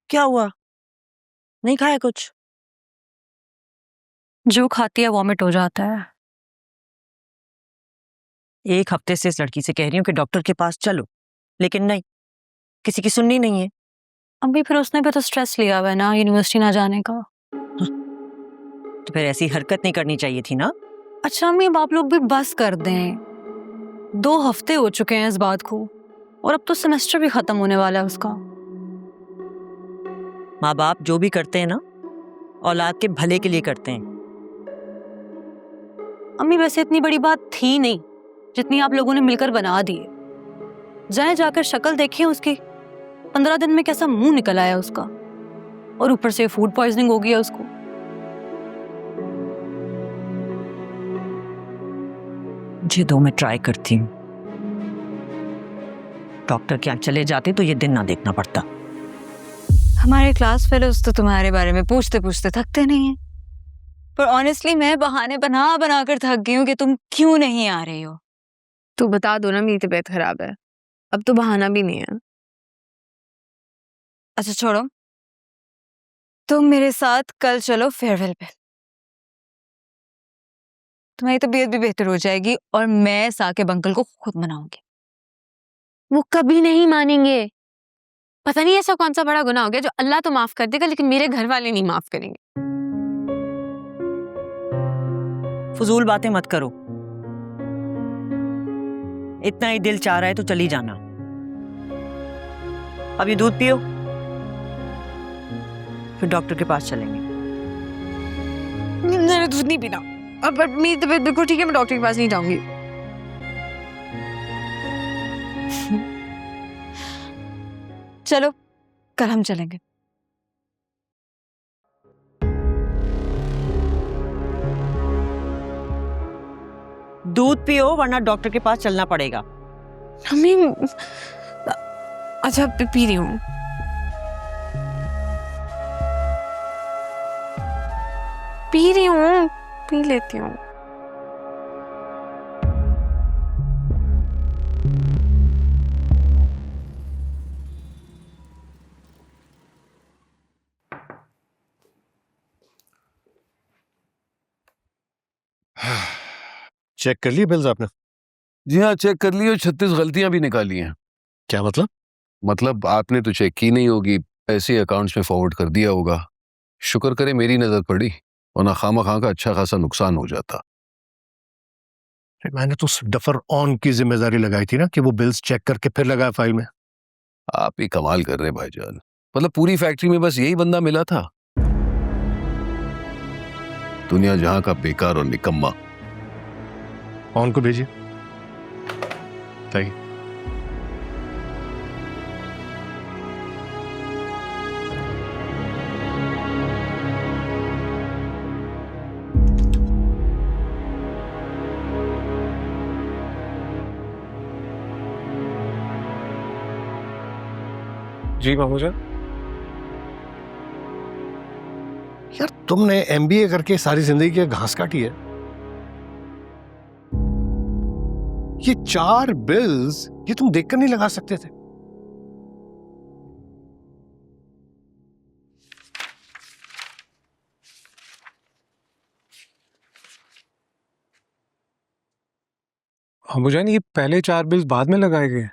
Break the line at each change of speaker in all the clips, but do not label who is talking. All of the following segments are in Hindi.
क्या हुआ? नहीं खाया कुछ?
जो खाती है वॉमिट हो जाता है।
एक हफ्ते से इस लड़की से कह रही हूँ कि डॉक्टर के पास चलो, लेकिन नहीं, किसी की सुननी नहीं है।
अम्मी फिर उसने भी तो स्ट्रेस लिया हुआ है ना यूनिवर्सिटी ना जाने का।
तो फिर ऐसी हरकत नहीं करनी चाहिए थी ना।
अच्छा अम्मी अब आप लोग भी बस कर दें। 2 हफ्ते हो चुके हैं इस बात को और अब तो सेमेस्टर भी खत्म होने वाला है उसका।
माँ बाप जो भी करते हैं ना, औलाद के भले के लिए करते हैं।
अम्मी वैसे इतनी बड़ी बात थी नहीं जितनी आप लोगों ने मिलकर बना दी है। जाए जाकर शक्ल देखिए उसकी, 15 दिन में कैसा मुंह निकल आया उसका, और ऊपर से फूड पॉइजनिंग हो गया उसको।
मुझे दो, मैं ट्राई करती हूँ। डॉक्टर के यहाँ चले जाते तो ये दिन ना देखना पड़ता।
हमारे क्लास फेलोज तो तुम्हारे बारे में पूछते पूछते थकते नहीं हैं, पर ऑनेस्टली मैं बहाने बना बना कर थक गई हूँ कि तुम क्यों नहीं आ रही हो।
तो बता दो ना मेरी तबीयत खराब है, अब तो बहाना भी नहीं है।
अच्छा छोड़ो, तुम मेरे साथ कल चलो फेयरवेल पे। तुम्हारी तबीयत भी बेहतर हो जाएगी और मैं साकिब अंकल को खुद मनाऊंगी।
वो कभी नहीं मानेंगे। पता नहीं ऐसा कौन सा बड़ा गुनाह हो गया जो अल्लाह तो माफ कर देगा लेकिन मेरे घर वाले नहीं माफ करेंगे।
फजूल बातें मत करो। इतना ही दिल चाह रहा है तो चली जाना। अब ये दूध पियो, फिर डॉक्टर के पास चलेंगे।
मैंने दूध नहीं पीना। अब मेरी तबीयत बिल्कुल ठीक है, मैं डॉक्टर के पास नहीं जाऊंगी।
चलो कल हम चलेंगे।
दूध पियो वरना डॉक्टर के पास चलना पड़ेगा।
मम्मी अच्छा पी रही हूँ। पी लेती हूँ।
चेक कर लिए बिल्स आपने?
जी हाँ, चेक कर लिए और 36 गलतियां भी निकाली हैं।
क्या मतलब?
मतलब आपने तो चेक की नहीं होगी, ऐसे अकाउंट्स में फॉरवर्ड कर दिया होगा। शुक्र करे मेरी नजर पड़ी, वरना खामा-खां का अच्छा खासा नुकसान हो जाता।
मैंने तो डफर ऑन की जिम्मेदारी लगाई थी ना कि वो बिल्स चेक करके फिर लगाया फाइल में।
आप ही कमाल कर रहे हैं भाईजान। मतलब पूरी फैक्ट्री में बस यही बंदा मिला था? दुनिया जहां का बेकार और निकम्मा।
ऑन को भेजिए। सही।
जी मामू जान।
यार तुमने एमबीए करके सारी जिंदगी की घास काटी है। ये 4 बिल्स ये तुम देखकर नहीं लगा सकते थे?
मामू जान ये पहले 4 बिल्स बाद में लगाए गए।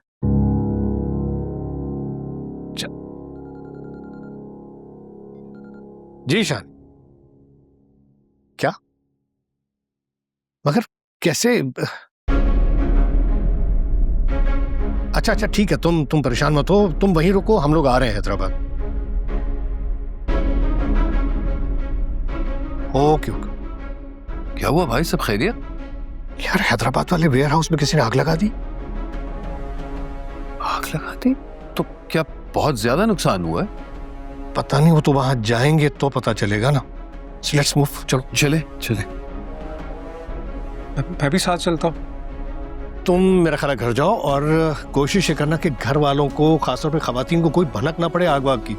जी शान, क्या? मगर कैसे? अच्छा ठीक है, तुम परेशान मत हो, तुम वहीं रुको, हम लोग आ रहे हैं हैदराबाद। ओके।
क्या हुआ भाई, सब खैरियत?
यार हैदराबाद वाले वेयर हाउस में किसी ने आग लगा दी।
आग लगा दी? तो क्या बहुत ज्यादा नुकसान हुआ है?
पता नहीं, वो तो वहां जाएंगे तो पता चलेगा ना। लेट्स मूव, चलो।
चले।
मैं भी साथ चलता हूँ।
तुम मेरा ख्याल घर जाओ और कोशिश ये करना कि घर वालों को, खासतौर पे खवातीन को, कोई भनक ना पड़े आग वाग की,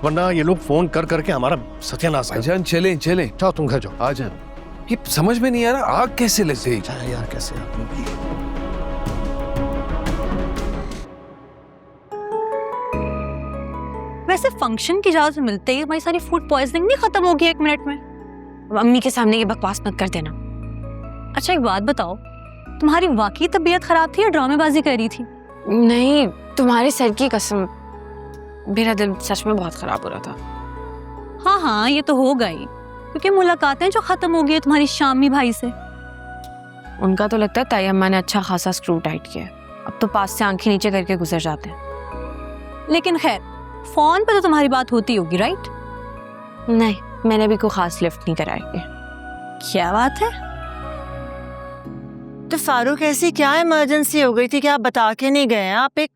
वरना ये लोग फोन कर करके हमारा सत्यानाश कर।
भाईजान चले।
जाओ, तुम घर जाओ।
आ जाओ। ये समझ में नहीं आ रहा आग कैसे लग गई।
यार कैसे?
मैं वैसे फंक्शन की इजाजत मिलते ही हमारी सारी फूड पॉइजनिंग नहीं खत्म होगी 1 मिनट में?
अब अम्मी के सामने ये बकवास मत कर देना।
अच्छा एक बात बताओ, तुम्हारी वाकई तबीयत खराब थी या ड्रामेबाजी कर रही थी?
नहीं, तुम्हारे सर की कसम, मेरा दिल सच में बहुत खराब हो रहा था।
हाँ हाँ, ये तो होगा ही, क्योंकि मुलाकातें जो खत्म हो गई है तुम्हारी शामी भाई से।
उनका तो लगता है ताई अम्मा ने अच्छा खासा स्क्रू टाइट किया है, अब तो पास से आंखें नीचे करके गुजर जाते हैं।
लेकिन खैर, फोन पे तो तुम्हारी बात होती होगी, राइट?
नहीं, मैंने भी कोई खास लिफ्ट नहीं कराई है।
क्या बात है?
तो फारूक ऐसी क्या इमरजेंसी हो गई थी कि आप बता के नहीं गए? आप एक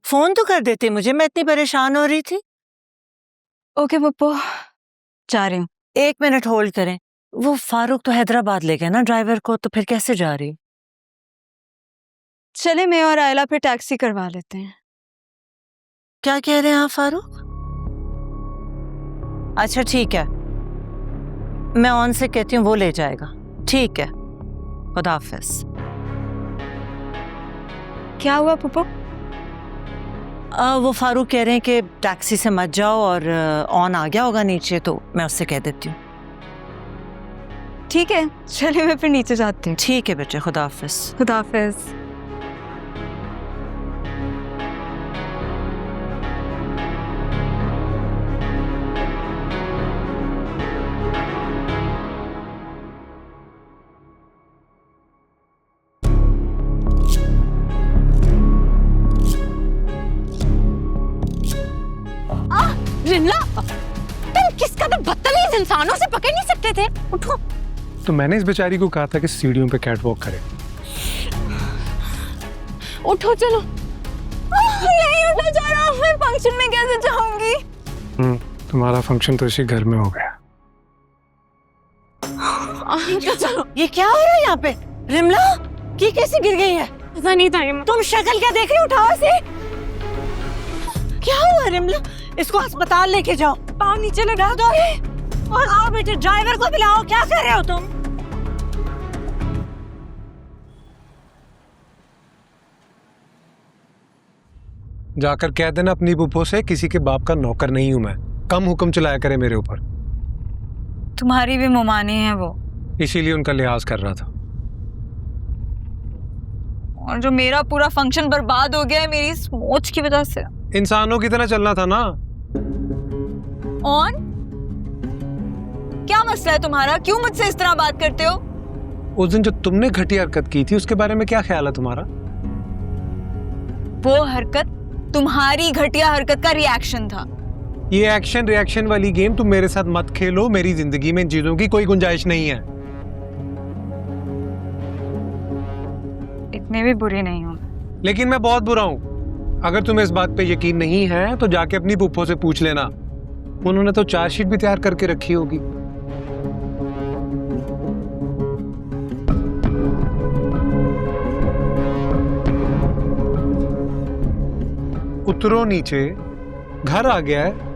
फोन तो कर देते मुझे, मैं इतनी परेशान हो रही थी।
ओके पप्पू,
जा रही हूँ।
1 मिनट होल्ड करें। वो फारूक तो हैदराबाद ले गया ना ड्राइवर को, तो फिर कैसे जा रही?
चले मैं और आयला फिर टैक्सी करवा लेते हैं।
क्या कह रहे हैं आप फारूक? अच्छा ठीक है, मैं ऑन से कहती हूँ, वो ले जाएगा। ठीक है, खुदा हाफिज।
क्या हुआ पप्पू?
वो फारूक कह रहे हैं कि टैक्सी से मत जाओ, और ऑन आ गया होगा नीचे, तो मैं उससे कह देती हूँ।
ठीक है, चलिए मैं फिर नीचे जाती हूँ।
ठीक है बेटे, खुदा हाफिज।
खुदा हाफिज। रिमला, तुम किस कदर बदतमीज इंसानों से पकड़ नहीं सकते थे? उठो।
तो मैंने इस बेचारी को कहा था कि सीढ़ियों पे कैट वॉक करे।
उठो चलो। नहीं उठा जा रहा, मैं फंक्शन में कैसे जाऊंगी?
तुम्हारा फंक्शन तो इसी घर में हो गया।
चलो।
ये क्या हो रहा है यहाँ पे? रिमला, ये कैसे गिर गई है?
पता नहीं था।
तुम शक्ल क्या देख रही हो? उठाओ से। क्या हुआ रिमला? इसको अस्पताल लेके जाओ।
पाँव नीचे लगा दो।
और आओ बेटे, ड्राइवर को बुलाओ। क्या कर रहे हो तुम?
जाकर कह देना अपनी बुप्पो से किसी के बाप का नौकर नहीं हूं मैं, कम हुक्म चलाया करे मेरे ऊपर।
तुम्हारी भी मुमानी है वो,
इसीलिए उनका लिहाज कर रहा था।
और जो मेरा पूरा फंक्शन बर्बाद हो गया है मेरी सोच की वजह से।
इंसानों की तरह चलना था ना।
ऑन, क्या मसला है तुम्हारा? क्यों मुझसे इस तरह बात करते हो?
उस दिन जो तुमने घटिया हरकत की थी उसके बारे में क्या ख्याल है तुम्हारा?
वो हरकत तुम्हारी घटिया हरकत का रिएक्शन था।
ये एक्शन रिएक्शन वाली गेम तुम मेरे साथ मत खेलो। मेरी जिंदगी में इन चीजों की कोई गुंजाइश नहीं है।
इतने भी बुरी नहीं हूं,
लेकिन मैं बहुत बुरा हूं। अगर तुम्हें इस बात पे यकीन नहीं है तो जाके अपनी पुप्पो से पूछ लेना, उन्होंने तो चार्जशीट भी तैयार करके रखी होगी। उतरो नीचे, घर आ गया है,